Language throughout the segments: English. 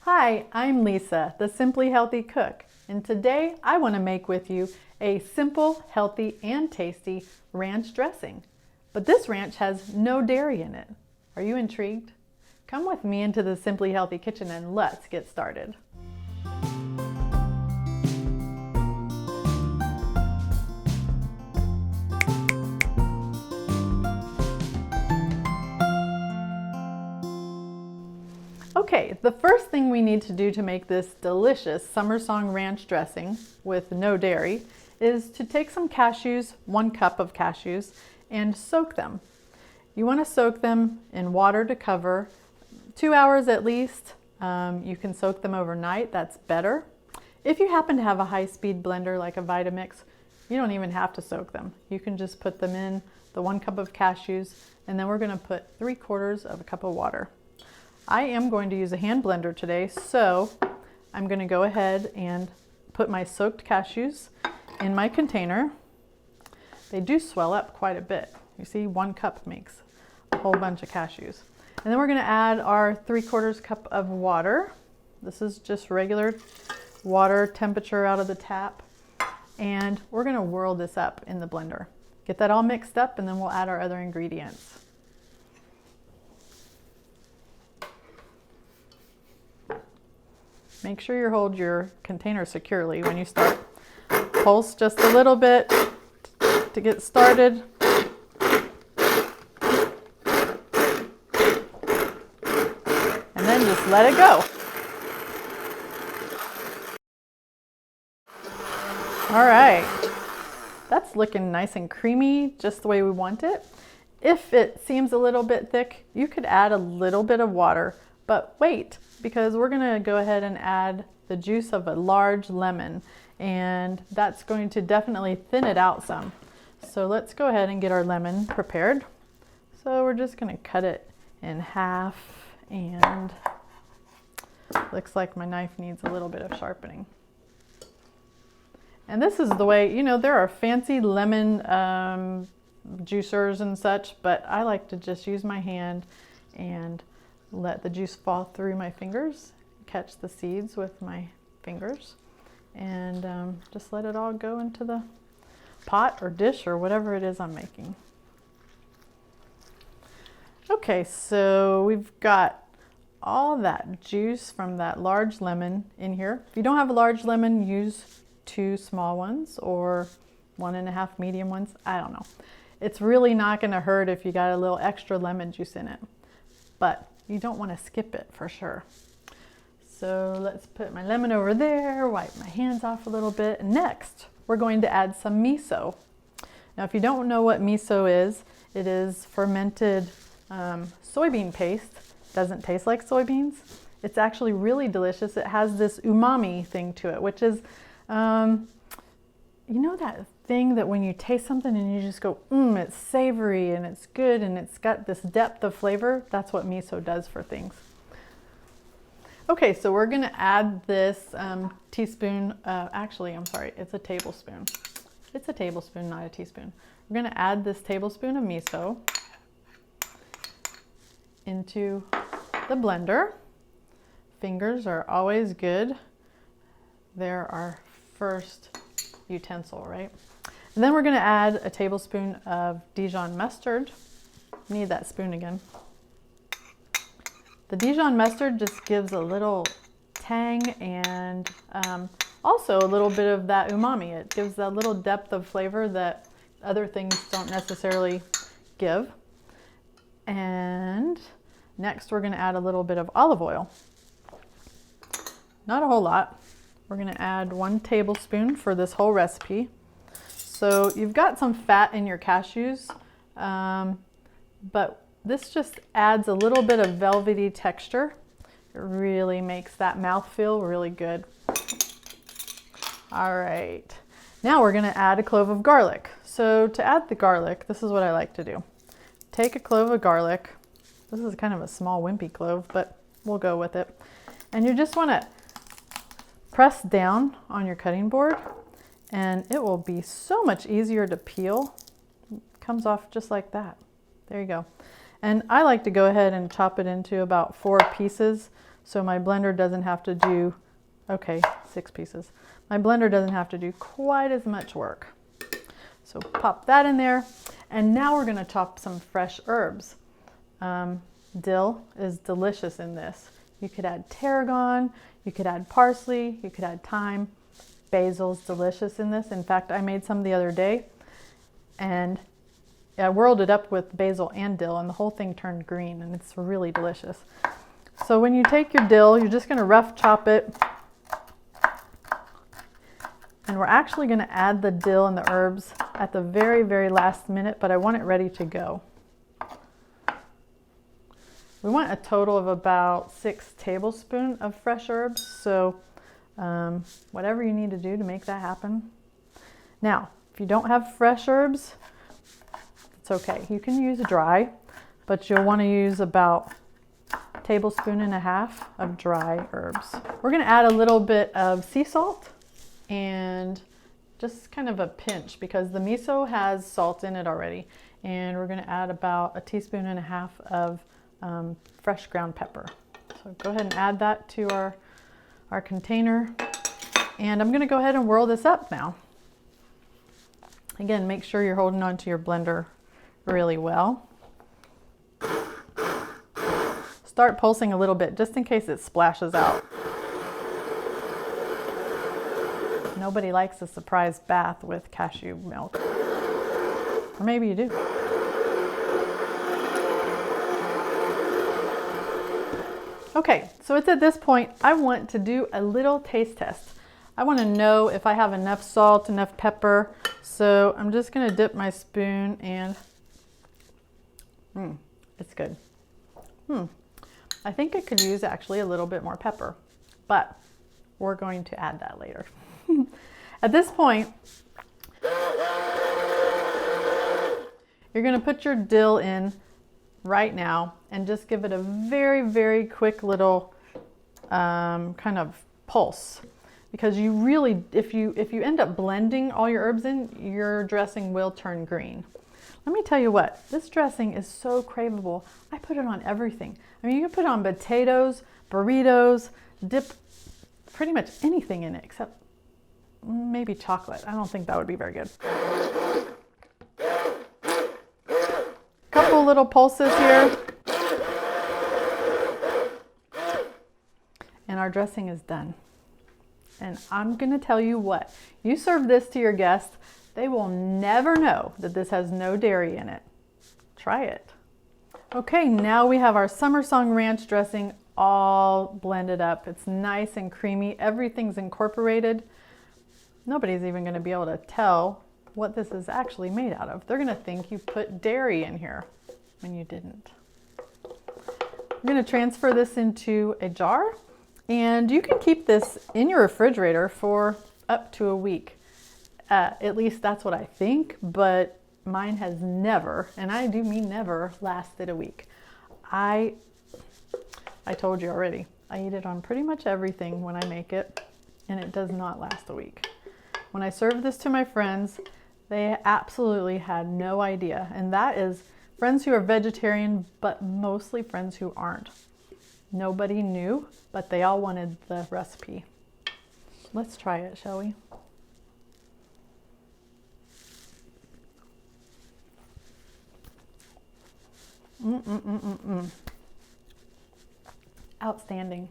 Hi, I'm Lisa, the Simply Healthy Cook, and today I want to make with you a simple, healthy, and tasty ranch dressing. But this ranch has no dairy in it. Are you intrigued? Come with me into the Simply Healthy kitchen and let's get started. Okay, the first thing we need to do to make this delicious Summer Song Ranch dressing with no dairy is to take some cashews, 1 cup of cashews, and soak them. You want to soak them in water to cover 2 hours at least. You can soak them overnight, that's better. If you happen to have a high-speed blender like a Vitamix, you don't even have to soak them. You can just put them in the 1 cup of cashews, and then we're going to put 3/4 of a cup of water. I am going to use a hand blender today, so I'm going to go ahead and put my soaked cashews in my container. They do swell up quite a bit. You see, 1 cup makes a whole bunch of cashews. And then we're going to add our 3/4 cup of water. This is just regular water temperature out of the tap. And we're going to whirl this up in the blender. Get that all mixed up, and then we'll add our other ingredients. Make sure you hold your container securely when you start. Pulse just a little bit to get started. And then just let it go. All right, that's looking nice and creamy, just the way we want it. If it seems a little bit thick, you could add a little bit of water, but wait, because we're gonna go ahead and add the juice of a large lemon, and that's going to definitely thin it out some. So let's go ahead and get our lemon prepared. So we're just gonna cut it in half, and looks like my knife needs a little bit of sharpening. And this is the way, you know, there are fancy lemon juicers and such, but I like to just use my hand and let the juice fall through my fingers, catch the seeds with my fingers, and just let it all go into the pot or dish or whatever it is I'm making. Okay, so we've got all that juice from that large lemon in here. If you don't have a large lemon, use 2 small ones or 1.5 medium ones. I don't know. It's really not going to hurt if you got a little extra lemon juice in it, but you don't want to skip it for sure. So let's put my lemon over there, wipe my hands off a little bit. Next, we're going to add some miso. Now, if you don't know what miso is, it is fermented soybean paste. Doesn't taste like soybeans. It's actually really delicious. It has this umami thing to it, which is, you know that thing that when you taste something and you just go, it's savory and it's good and it's got this depth of flavor? That's what miso does for things. Okay, so we're gonna add this teaspoon, actually, I'm sorry, it's a tablespoon. It's a tablespoon, not a teaspoon. We're gonna add this tablespoon of miso into the blender. Fingers are always good. They're our first utensil, right? And then we're going to add a tablespoon of Dijon mustard. Need that spoon again. The Dijon mustard just gives a little tang and also a little bit of that umami. It gives that little depth of flavor that other things don't necessarily give. And next we're going to add a little bit of olive oil. Not a whole lot. We're going to add 1 tablespoon for this whole recipe. So you've got some fat in your cashews, but this just adds a little bit of velvety texture. It really makes that mouth feel really good. All right, now we're going to add a clove of garlic. So to add the garlic, this is what I like to do. Take a clove of garlic. This is kind of a small wimpy clove, but we'll go with it. And you just want to press down on your cutting board, and it will be so much easier to peel. It comes off just like that. There you go. And I like to go ahead and chop it into about 4 pieces so my blender doesn't have to do, okay, 6 pieces. My blender doesn't have to do quite as much work. So pop that in there. And now we're gonna chop some fresh herbs. Dill is delicious in this. You could add tarragon, you could add parsley, you could add thyme. Basil's delicious in this. In fact, I made some the other day and I whirled it up with basil and dill and the whole thing turned green and it's really delicious. So when you take your dill, you're just gonna rough chop it. And we're actually gonna add the dill and the herbs at the very, very last minute, but I want it ready to go. We want a total of about 6 tablespoons of fresh herbs, so whatever you need to do to make that happen. Now, if you don't have fresh herbs, it's okay. You can use dry, but you'll want to use about 1.5 tablespoons of dry herbs. We're going to add a little bit of sea salt and just kind of a pinch because the miso has salt in it already. And we're going to add about 1.5 teaspoons of fresh ground pepper. So go ahead and add that to our container. And I'm going to go ahead and whirl this up now. Again, make sure you're holding on to your blender really well. Start pulsing a little bit just in case it splashes out. Nobody likes a surprise bath with cashew milk. Or maybe you do. Okay, so it's at this point I want to do a little taste test. I want to know if I have enough salt, enough pepper. So I'm just going to dip my spoon and it's good. I think it could use actually a little bit more pepper, but we're going to add that later. At this point, you're going to put your dill in right now and just give it a very, very quick little kind of pulse. Because you really, if you end up blending all your herbs in, your dressing will turn green. Let me tell you what, this dressing is so craveable. I put it on everything. I mean, you can put it on potatoes, burritos, dip pretty much anything in it except maybe chocolate. I don't think that would be very good. Couple little pulses here. And our dressing is done. And I'm going to tell you what, you serve this to your guests, they will never know that this has no dairy in it. Try it. Okay, now we have our Summer Song Ranch dressing all blended up. It's nice and creamy. Everything's incorporated. Nobody's even going to be able to tell what this is actually made out of. They're going to think you put dairy in here when you didn't. I'm going to transfer this into a jar. And you can keep this in your refrigerator for up to a week. At least that's what I think, but mine has never, and I do mean never, lasted a week. I told you already, I eat it on pretty much everything when I make it, and it does not last a week. When I served this to my friends, they absolutely had no idea, and that is friends who are vegetarian, but mostly friends who aren't. Nobody knew, but they all wanted the recipe. Let's try it, shall we? Outstanding.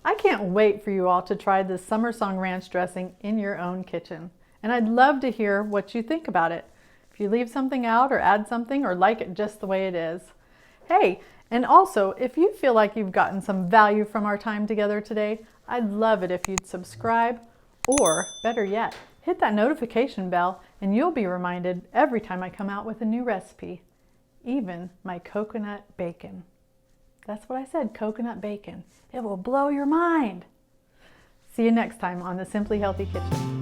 I can't wait for you all to try this Summer Song Ranch dressing in your own kitchen. And I'd love to hear what you think about it. If you leave something out or add something or like it just the way it is. Hey, and also, if you feel like you've gotten some value from our time together today, I'd love it if you'd subscribe, or better yet, hit that notification bell and you'll be reminded every time I come out with a new recipe, even my coconut bacon. That's what I said, coconut bacon. It will blow your mind. See you next time on the Simply Healthy Kitchen.